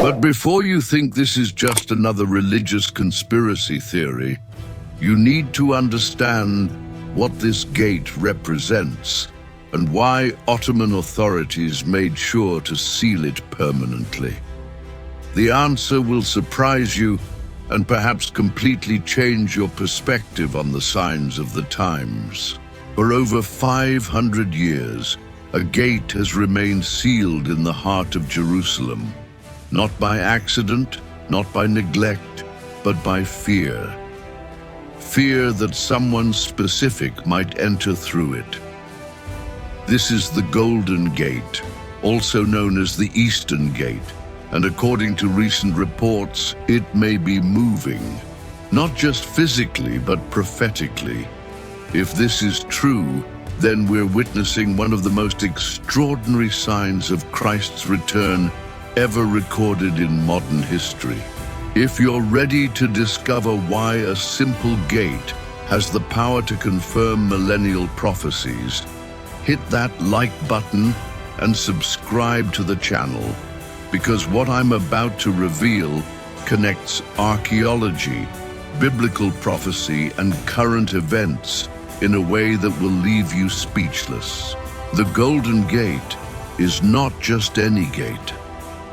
But before you think this is just another religious conspiracy theory, you need to understand what this gate represents and why Ottoman authorities made sure to seal it permanently. The answer will surprise you and perhaps completely change your perspective on the signs of the times. For over 500 years, a gate has remained sealed in the heart of Jerusalem, not by accident, not by neglect, but by fear. Fear that someone specific might enter through it. This is the Golden Gate, also known as the Eastern Gate, and according to recent reports, it may be moving, not just physically, but prophetically. If this is true, then we're witnessing one of the most extraordinary signs of Christ's return ever recorded in modern history. If you're ready to discover why a simple gate has the power to confirm millennial prophecies, hit that like button and subscribe to the channel, because what I'm about to reveal connects archaeology, biblical prophecy, and current events in a way that will leave you speechless. The Golden Gate is not just any gate.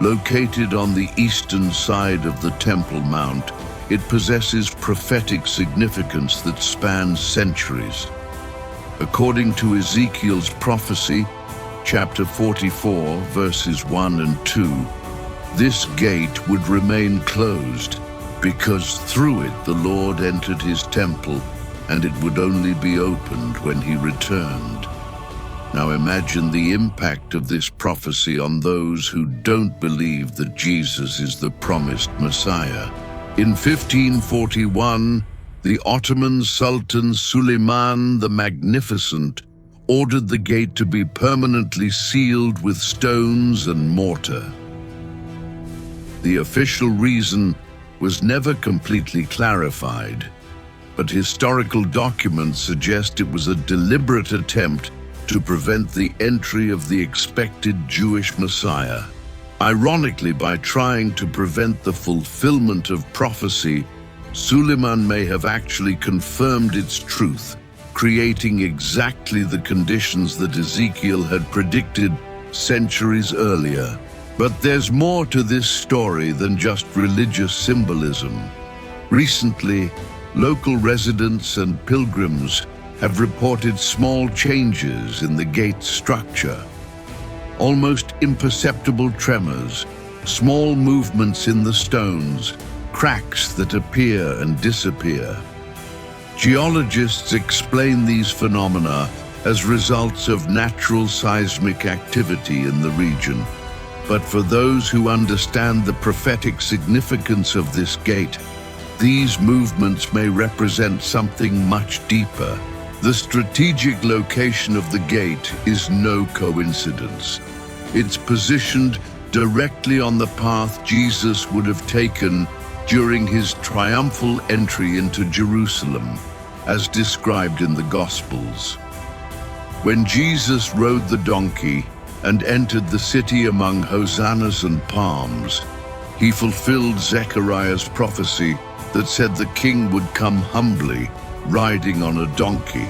Located on the eastern side of the Temple Mount, it possesses prophetic significance that spans centuries. According to Ezekiel's prophecy, chapter 44, verses 1 and 2, this gate would remain closed because through it the Lord entered his temple, and it would only be opened when he returned. Now imagine the impact of this prophecy on those who don't believe that Jesus is the promised Messiah. In 1541, the Ottoman Sultan Suleiman the Magnificent ordered the gate to be permanently sealed with stones and mortar. The official reason was never completely clarified, but historical documents suggest it was a deliberate attempt to prevent the entry of the expected Jewish Messiah. Ironically, by trying to prevent the fulfillment of prophecy, Suleiman may have actually confirmed its truth, creating exactly the conditions that Ezekiel had predicted centuries earlier. But there's more to this story than just religious symbolism. Recently, local residents and pilgrims have reported small changes in the gate's structure. Almost imperceptible tremors, small movements in the stones, cracks that appear and disappear. Geologists explain these phenomena as results of natural seismic activity in the region. But for those who understand the prophetic significance of this gate, these movements may represent something much deeper. The strategic location of the gate is no coincidence. It's positioned directly on the path Jesus would have taken during his triumphal entry into Jerusalem, as described in the Gospels. When Jesus rode the donkey and entered the city among hosannas and palms, he fulfilled Zechariah's prophecy that said the king would come humbly, riding on a donkey.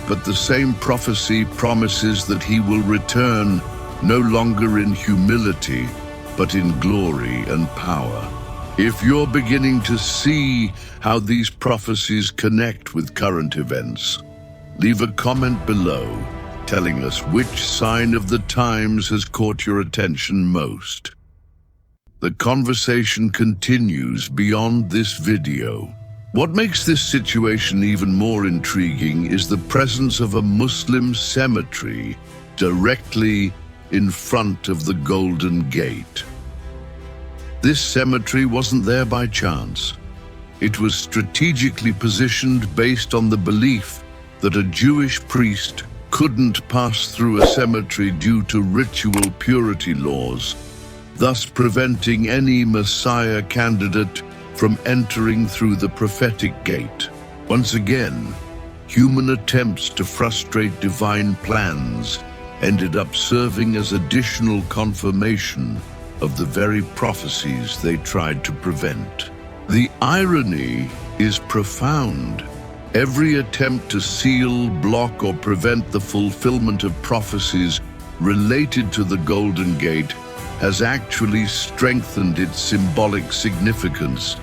But the same prophecy promises that he will return no longer in humility, but in glory and power. If you're beginning to see how these prophecies connect with current events, leave a comment below telling us which sign of the times has caught your attention most. The conversation continues beyond this video. What makes this situation even more intriguing is the presence of a Muslim cemetery directly in front of the Golden Gate. This cemetery wasn't there by chance. It was strategically positioned based on the belief that a Jewish priest couldn't pass through a cemetery due to ritual purity laws, thus preventing any Messiah candidate from entering through the prophetic gate. Once again, human attempts to frustrate divine plans ended up serving as additional confirmation of the very prophecies they tried to prevent. The irony is profound. Every attempt to seal, block, or prevent the fulfillment of prophecies related to the Golden Gate has actually strengthened its symbolic significance.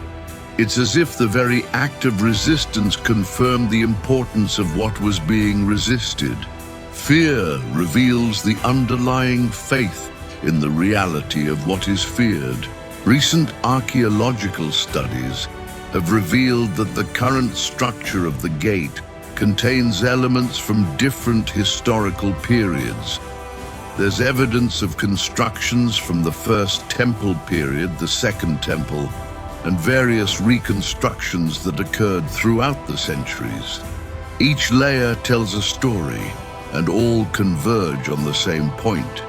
It's as if the very act of resistance confirmed the importance of what was being resisted. Fear reveals the underlying faith in the reality of what is feared. Recent archaeological studies have revealed that the current structure of the gate contains elements from different historical periods. There's evidence of constructions from the First Temple period, the Second Temple, and various reconstructions that occurred throughout the centuries. Each layer tells a story, and all converge on the same point.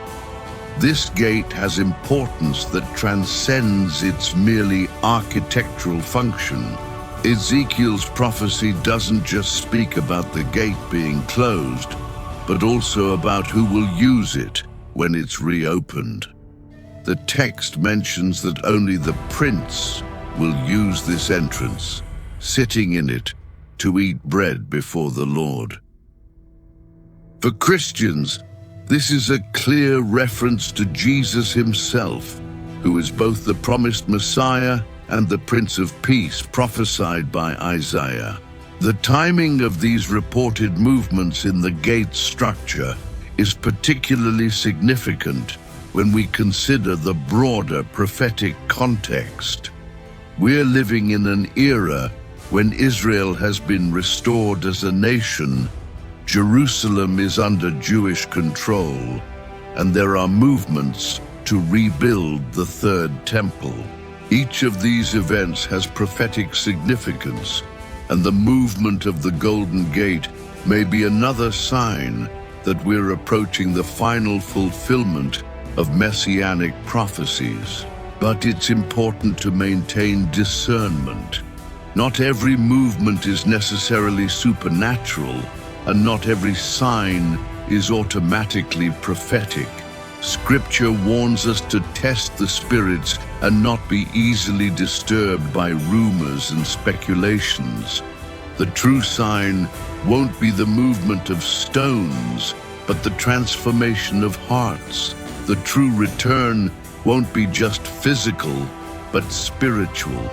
This gate has importance that transcends its merely architectural function. Ezekiel's prophecy doesn't just speak about the gate being closed, but also about who will use it when it's reopened. The text mentions that only the prince will use this entrance, sitting in it to eat bread before the Lord. For Christians, this is a clear reference to Jesus himself, who is both the promised Messiah and the Prince of Peace prophesied by Isaiah. The timing of these reported movements in the gate structure is particularly significant when we consider the broader prophetic context. We're living in an era when Israel has been restored as a nation, Jerusalem is under Jewish control, and there are movements to rebuild the Third Temple. Each of these events has prophetic significance, and the movement of the Golden Gate may be another sign that we're approaching the final fulfillment of messianic prophecies. But it's important to maintain discernment. Not every movement is necessarily supernatural, and not every sign is automatically prophetic. Scripture warns us to test the spirits and not be easily disturbed by rumors and speculations. The true sign won't be the movement of stones, but the transformation of hearts. The true return won't be just physical, but spiritual.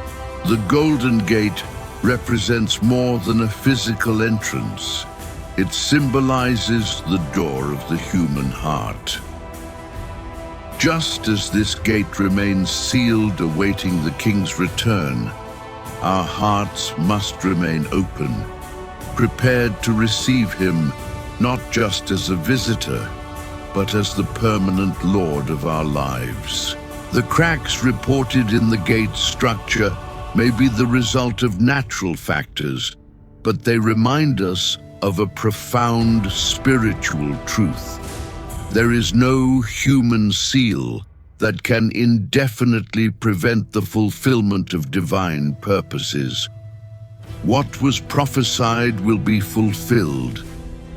The Golden Gate represents more than a physical entrance. It symbolizes the door of the human heart. Just as this gate remains sealed awaiting the King's return, our hearts must remain open, prepared to receive him not just as a visitor, but as the permanent Lord of our lives. The cracks reported in the gate structure may be the result of natural factors, but they remind us of a profound spiritual truth. There is no human seal that can indefinitely prevent the fulfillment of divine purposes. What was prophesied will be fulfilled,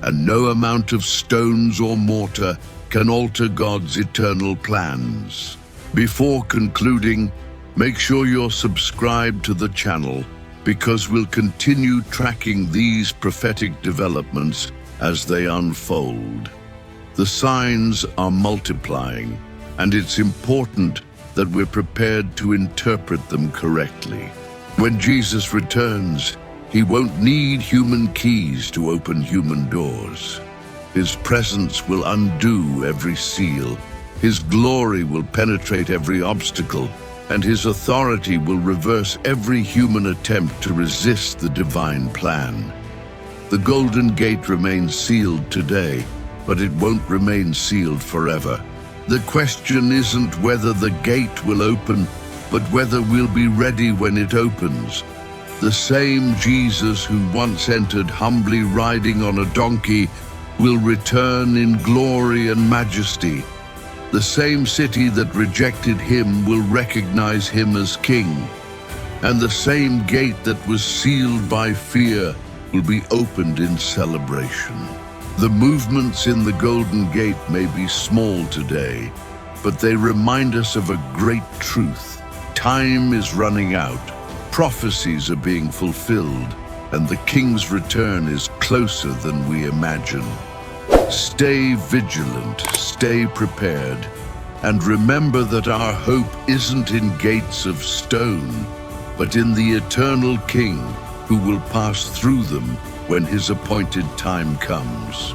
and no amount of stones or mortar can alter God's eternal plans. Before concluding, make sure you're subscribed to the channel, because we'll continue tracking these prophetic developments as they unfold. The signs are multiplying, and it's important that we're prepared to interpret them correctly. When Jesus returns, he won't need human keys to open human doors. His presence will undo every seal. His glory will penetrate every obstacle, and his authority will reverse every human attempt to resist the divine plan. The Golden Gate remains sealed today, but it won't remain sealed forever. The question isn't whether the gate will open, but whether we'll be ready when it opens. The same Jesus who once entered humbly riding on a donkey will return in glory and majesty. The same city that rejected him will recognize him as king. And the same gate that was sealed by fear will be opened in celebration. The movements in the Golden Gate may be small today, but they remind us of a great truth. Time is running out, prophecies are being fulfilled, and the King's return is closer than we imagine. Stay vigilant, stay prepared, and remember that our hope isn't in gates of stone, but in the eternal King who will pass through them when his appointed time comes.